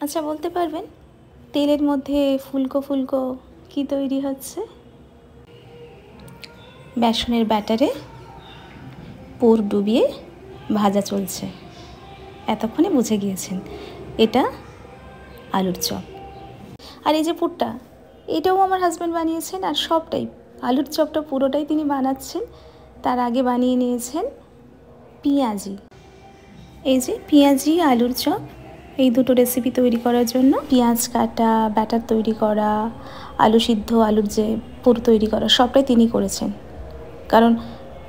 আচ্ছা বলতে পারবেন তেলের মধ্যে ফুলকো ফুলকো কি তৈরি হচ্ছে? বেসনের ব্যাটারে পুর ডুবিয়ে ভাজা চলছে। এতক্ষণে বুঝে গিয়েছেন এটা আলুর চপ। আর এই যে পুরটা, এটাও আমার হাজব্যান্ড বানিয়েছেন। আর সবটাই আলুর চপটা পুরোটাই তিনি বানাচ্ছেন। তার আগে বানিয়ে নিয়েছেন পেঁয়াজি। এই যে পেঁয়াজি আলুর চপ, এই দুটো রেসিপি তৈরি করার জন্য পেঁয়াজ কাটা, ব্যাটার তৈরি করা, আলু সিদ্ধ, আলুর যে পুর তৈরি করা, সবটাই তিনি করেছেন। কারণ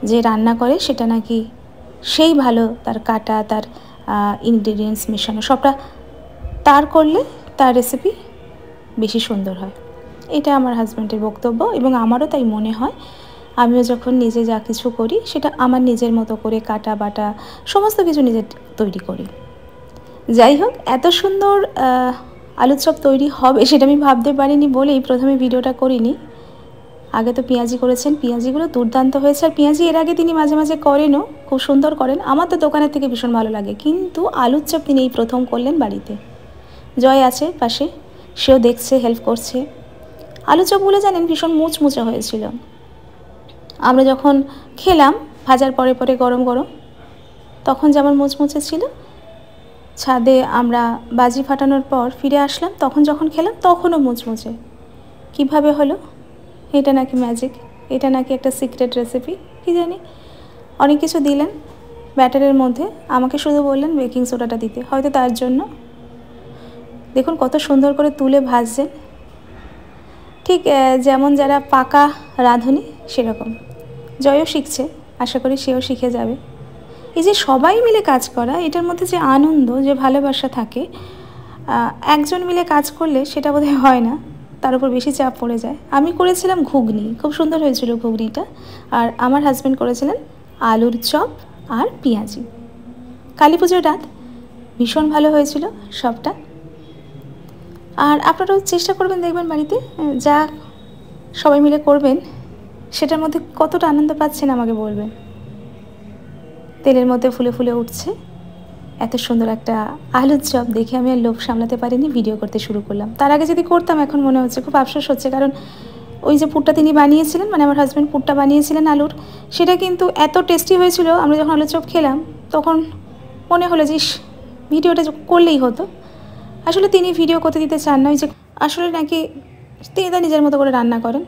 যে রান্না করে সেটা নাকি সেই ভালো, তার কাটা, তার ইনগ্রিডিয়েন্টস মেশানো সবটা তার করলে তার রেসিপি বেশি সুন্দর হয়। এটা আমার হাজব্যান্ডের বক্তব্য এবং আমারও তাই মনে হয়। আমিও যখন নিজে যা কিছু করি সেটা আমার নিজের মতো করে কাটা বাটা সমস্ত কিছু নিজে তৈরি করি। যাই হোক, এত সুন্দর আলুর চপ তৈরি হবে সেটা আমি ভাবতে পারিনি বলেই প্রথমে ভিডিওটা করিনি। আগে তো পেঁয়াজি করেছেন, পেঁয়াজিগুলো দুর্দান্ত হয়েছে। আর পেঁয়াজি এর আগে তিনি মাঝে মাঝে করেনও, খুব সুন্দর করেন। আমার তো দোকানের থেকে ভীষণ ভালো লাগে, কিন্তু আলুর চপ তিনি এই প্রথম করলেন বাড়িতে। জয় আছে পাশে, সেও দেখছে, হেল্প করছে। আলু চপগুলো জানেন ভীষণ মুচমুচে হয়েছিল। আমরা যখন খেলাম ভাজার পরে পরে গরম গরম, তখন যেমন মুচমুচে ছিল, ছাদে আমরা বাজি ফাটানোর পর ফিরে আসলাম, তখন যখন খেলাম তখনও মুচমুচে। কিভাবে হলো? এটা নাকি ম্যাজিক, এটা নাকি একটা সিক্রেট রেসিপি, কি জানি। অনেক কিছু দিলেন ব্যাটারের মধ্যে, আমাকে শুধু বললেন বেকিং সোডাটা দিতে, হয়তো তার জন্য। দেখুন কত সুন্দর করে তুলে ভাজছেন, ঠিক যেমন যারা পাকা রাঁধুনি সেরকম। জয়ও শিখছে, আশা করি সেও শিখে যাবে। এই যে সবাই মিলে কাজ করা, এটার মধ্যে যে আনন্দ, যে ভালোবাসা থাকে, একজন মিলে কাজ করলে সেটা বোধহয় হয় না, তার উপর বেশি চাপ পড়ে যায়। আমি করেছিলাম ঘুগনি, খুব সুন্দর হয়েছিল ঘুগনিটা। আর আমার হাজব্যান্ড করেছিলেন আলুর চপ আর পেঁয়াজি। কালী পুজোর রাত, ভীষণ ভালো হয়েছিল সবটা। আর আপনারাও চেষ্টা করবেন, দেখবেন বাড়িতে যা সবাই মিলে করবেন সেটার মধ্যে কতটা আনন্দ পাচ্ছেন আমাকে বলবেন। তেলের মধ্যে ফুলে ফুলে উঠছে এত সুন্দর একটা আলুর চপ দেখে আমি আর লোভ সামলাতে পারিনি, ভিডিও করতে শুরু করলাম। তার আগে যদি করতাম এখন মনে হচ্ছে খুব আফসোস হচ্ছে, কারণ ওই যে পুরটা তিনি বানিয়েছিলেন, মানে আমার হাজব্যান্ড পুরটা বানিয়েছিলেন আলুর, সেটা কিন্তু এত টেস্টি হয়েছিল। আমরা যখন আলুর চপ খেলাম তখন মনে হলো যে ভিডিওটা করলেই হতো। আসলে তিনি ভিডিও করতে দিতে চান না, ওই যে আসলে নাকি তিনি তার নিজের মতো করে রান্না করেন,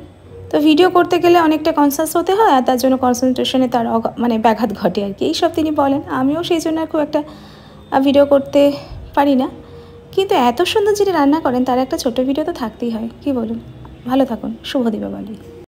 তো ভিডিও করতে গেলে অনেকটা কনসাস হতে হয়, আর তার জন্য কনসেন্ট্রেশনে তার মানে ব্যাঘাত ঘটে আর কি, এইসব তিনি বলেন। আমিও সেই জন্য খুব একটা ভিডিও করতে পারি না, কিন্তু এত সুন্দর যিনি রান্না করেন তার একটা ছোট ভিডিও তো থাকতেই হয়, কি বলুন। ভালো থাকুন, শুভ দীপাবলি।